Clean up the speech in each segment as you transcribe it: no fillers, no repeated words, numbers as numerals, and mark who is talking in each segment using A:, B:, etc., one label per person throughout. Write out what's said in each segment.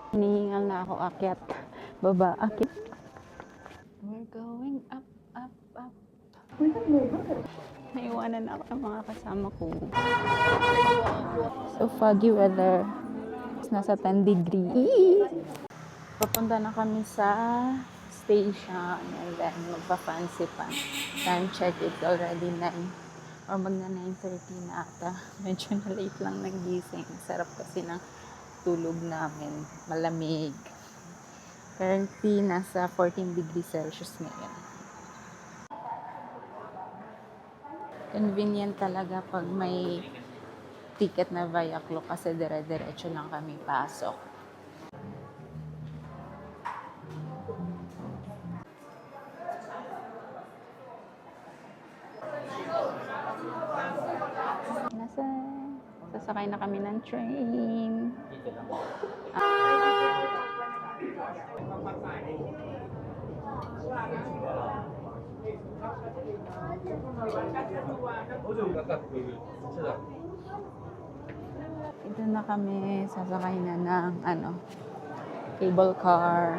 A: Hinihingal na ako akyat. Baba, akyat. We're going up, up, up. Naiwanan ako ng mga kasama ko. So foggy weather. Nasa 10 degree. Papunta na kami sa station and then magpa-fancy pa. Time check, it's already 9 or magna 9:30 na ata. Medyo na late lang nagising. Sarap kasi ng tulog namin. Malamig. Currently, nasa 14 degrees Celsius ngayon. Convenient talaga pag may ticket na Via Clock kasi dire-diretso lang kami pasok. Sasakay na kami ng train. Ito na kami, sasakay na ng cable car.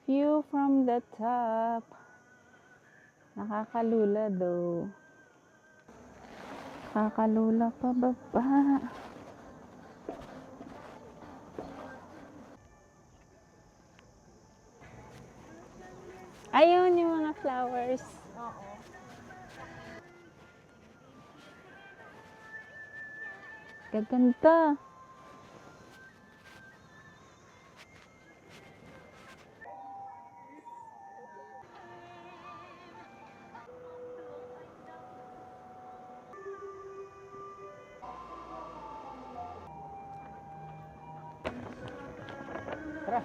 A: View from the top. Nakakalula daw. Nakakalula pa baba. Ayun yung mga flowers. Oo. Gaganda. Tara.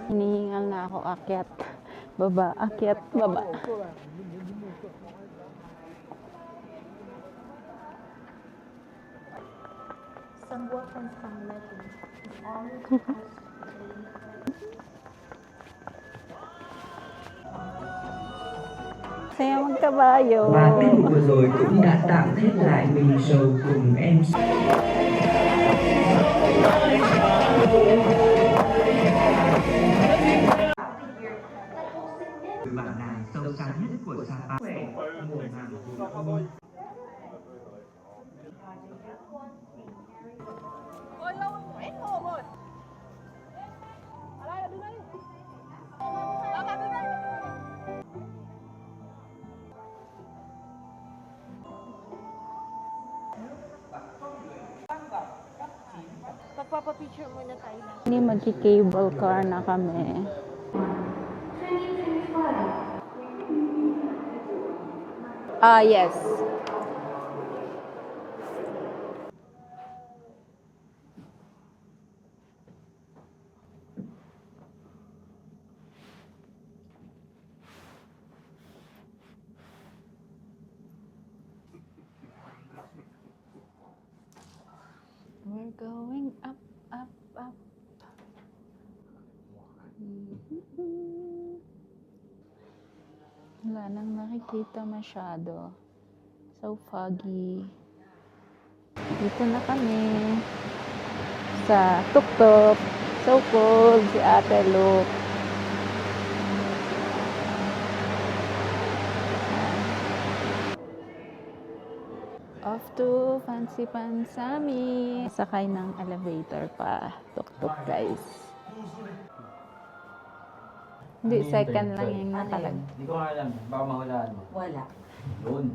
A: Hinihingal na ako akyat. Baba, akyat, baba.
B: Somewhat from legend.
A: Saya magkabayo.
C: Và tiết mục vừa rồi cũng đã tạm khép lại mini show cùng em. Bản nàng sâu xa nhất của Sapa. Mùa màng
B: Pagpapapicture muna tayo.
A: Hindi magki-cable car na kami. Yes. We're going up, up, up. Wala nang nakikita masyado. So foggy. Dito na kami sa tuk-tuk. So cold si Ate Luke. Off to Fancy Pansami. Sakay ng elevator pa. Tuk-tuk guys. Hindi, second lang yung nakalag.
D: Hindi ko nga alam. Baka mahulaan mo.
B: Wala.
D: Yun.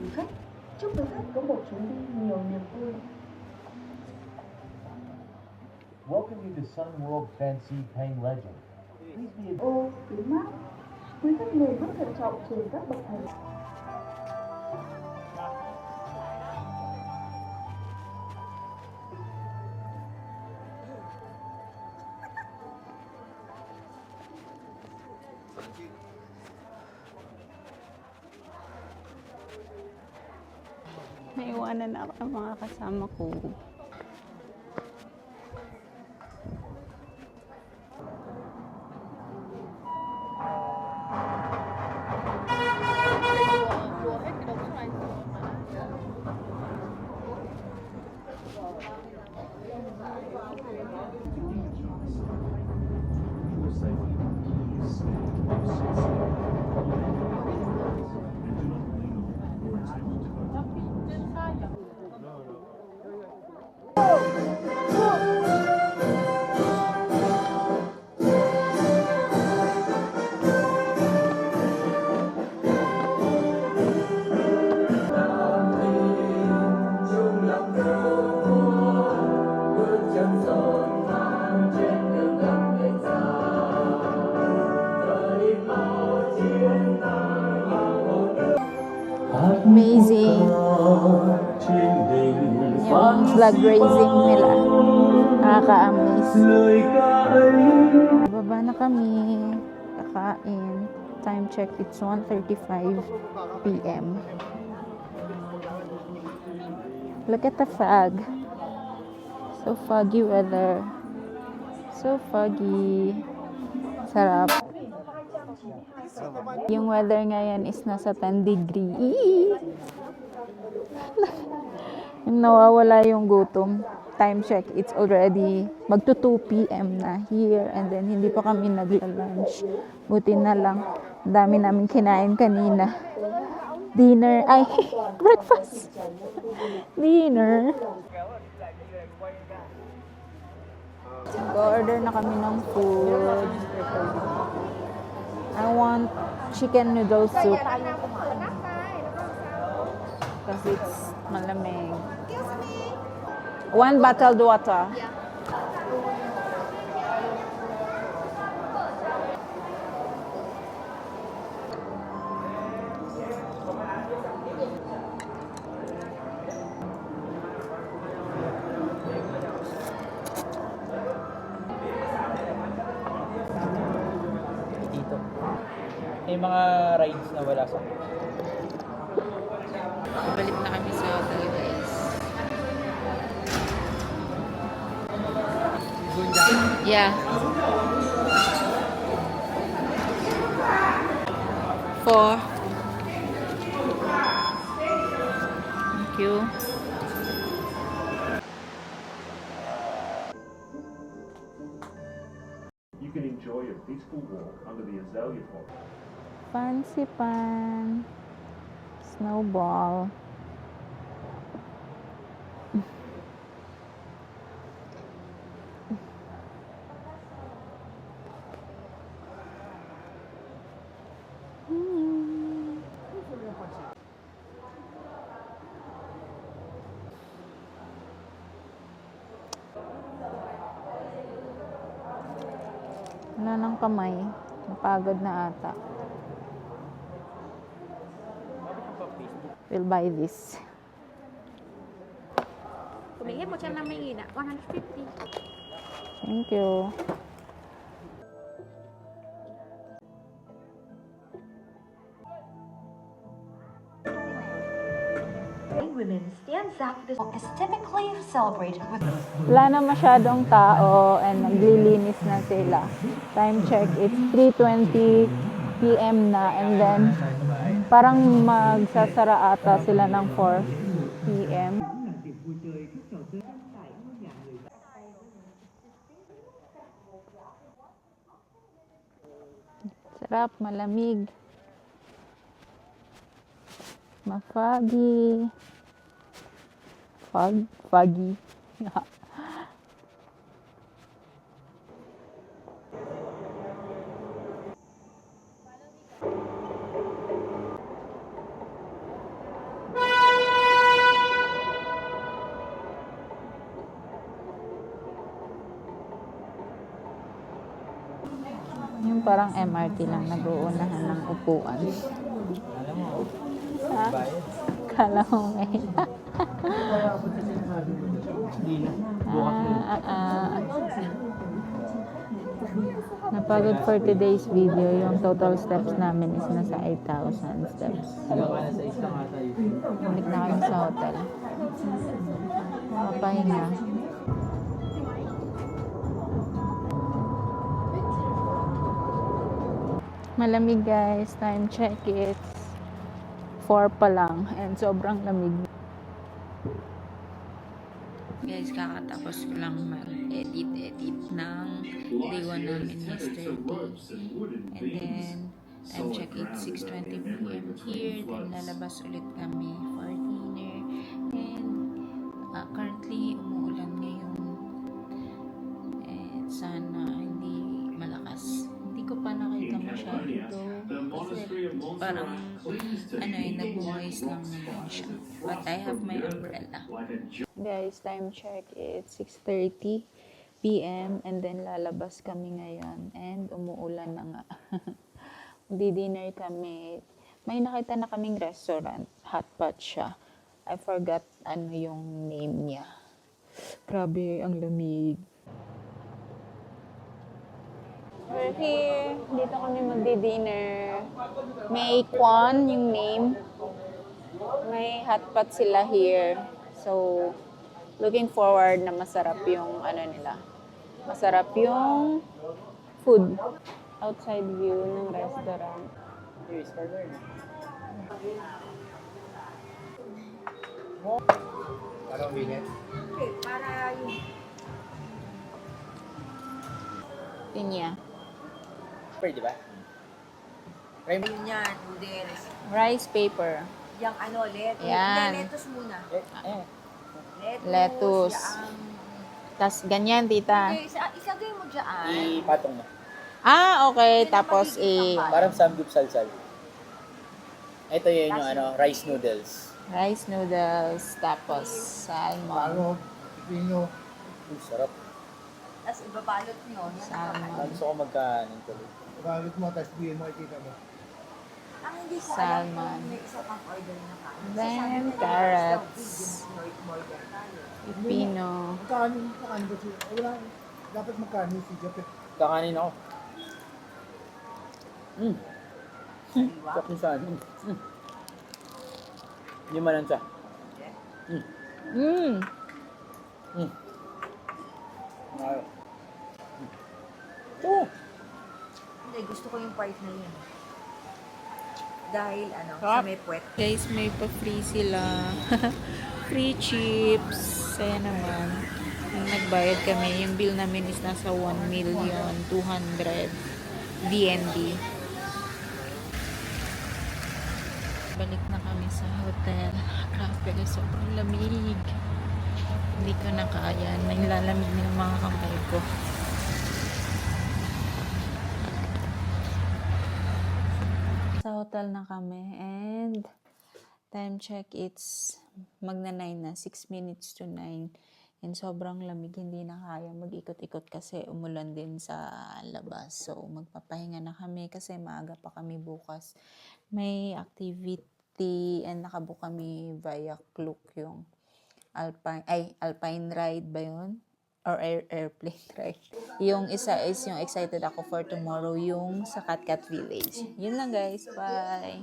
E: quý khách. Chúc quý khách có một chuyến đi nhiều niềm vui.
F: Welcome you to Sun World Fancy Pang Legend. Please be
E: Ô, kính mát. Quý khách nên rất thận trọng trên các bậc thang.
A: Naiwanan ako ang mga kasama ko. Amazing. Yung flag raising nila. Nakaka-amaze. Baba na kami. Kakain. Time check, it's 1:35 p.m. Look at the fog. So foggy weather. So foggy. Sarap. Yung weather ngayon is nasa 10 degree. Nawawala yung gutom. Time check, it's already magto 2 p.m. na here. And then, hindi pa kami nagla-lunch. Buti na lang. Dami namin kinain kanina. Dinner. Ay, breakfast. Dinner. Go-order na kami ng food. I want chicken noodle soup. Kasi it's malamig. 1 bottled water.
D: Dito. May mga rides na wala sa
A: Balik na kami sa hotel, guys. Yeah. 4. Thank you.
G: You can enjoy a peaceful walk under the azalea forest.
A: Fancy pan. Snowball. Wala ng kamay. Napagod na ata. We'll buy this.
B: Tumingin mo siya na may ina. 150.
A: Thank you.
E: Women's dance act is typically celebrated with
A: Wala na masyadong tao and naglilinis na sila. Time check, it's 3:20 p.m. na and then parang magsasara ata sila ng 4 p.m. Sarap, malamig. Mafoggy. Foggy. parang MRT lang, nag-uunahan ng upuan.
D: Alam mo,
A: Ha?
D: bayad.
A: Kala mo may...
D: Hindi na. Bukas na.
A: Napagod for today's video. Yung total steps namin is nasa 8,000 steps.
D: Hanggang ka na sa isang ata yun.
A: Balik na kami sa hotel. Papahinga. Malamig guys. Time check. It's 4 pa lang. And sobrang lamig. Guys, kakatapos ko lang mag-edit ng day 1 namin yesterday. And then, time check it 6:20 p.m. here. Then, lalabas ulit kami for dinner. And, currently, umuulan ngayon. And, sana hindi malakas. Hindi ko pa nakita masyado ito. Kasi, parang, nag-moist lang naman siya. But I have my umbrella. Guys, time check it's 6:30 p.m. and then lalabas kami ngayon and umuulan na nga. Di-dinner kami. May nakita na kaming restaurant. Hotpot siya. I forgot ano yung name niya. Grabe, ang lamig. We're here. Dito kami magdi-dinner. May Kwan yung name. May hotpot sila here. So, looking forward na masarap yung nila. Masarap yung food. Outside view ng restaurant.
D: Yes, partner. Parang minute.
B: Okay, para yung
A: Pinya.
D: Pwede ba? Try mo.
B: yun yan, noodles.
A: Rice paper.
B: Yung lettuce.
A: Yan.
B: Hindi, lettuce muna.
D: Ayan.
A: Lettuce.
B: Yung,
A: Tas ganyan, tita.
B: okay, isagay mo dyan.
D: Ipatong mo.
A: Okay.
B: Yun ang
A: Tapos
B: magiging tambal.
D: Parang samgyup-salsal. Ito yun yung rice noodles.
A: rice noodles. Tapos salmon.
D: Sarap.
B: Tapos ibabalot nyo. Yan
A: Salmon.
B: ang
D: Gusto ko magkanin tuloy.
F: Balit mo, tapos bigyan mo, ikita mo.
B: ang hindi ko
A: Salmon.
B: alam kung may isa pang order na kain.
A: Then,
B: Sasabi nila,
A: carrots.
B: more than tayo.
A: Pipino.
F: Magkakanin ba siya? Wala, dapat magkakanin si Jeff.
D: Kakanin ako. Sarap yung saan. Hindi malansa.
A: Mmm.
D: Ayaw. Oh!
B: Hindi, gusto ko yung part na yun. Dahil sa
A: Sarap.
B: may puwet.
A: Guys, may pa-free sila. Free chips. Kaya naman, nung nagbayad kami, yung bill namin is nasa 1,200,000 VND. Balik na kami sa hotel. Grabe, sobrang lamig. Hindi ko na kaya. Naglalamig na yung mga kamay ko. Sa hotel na kami and time check it's magna-9 na, 6 minutes to 9 and sobrang lamig, hindi na kaya mag-ikot-ikot kasi umulan din sa labas. So magpapahinga na kami kasi maaga pa kami bukas. May activity and nakabook kami via Klook, yung Alpine ride ba yun? Or airplane ride. Yung isa is yung excited ako for tomorrow, yung sa Katkat Village. Yun lang guys, bye!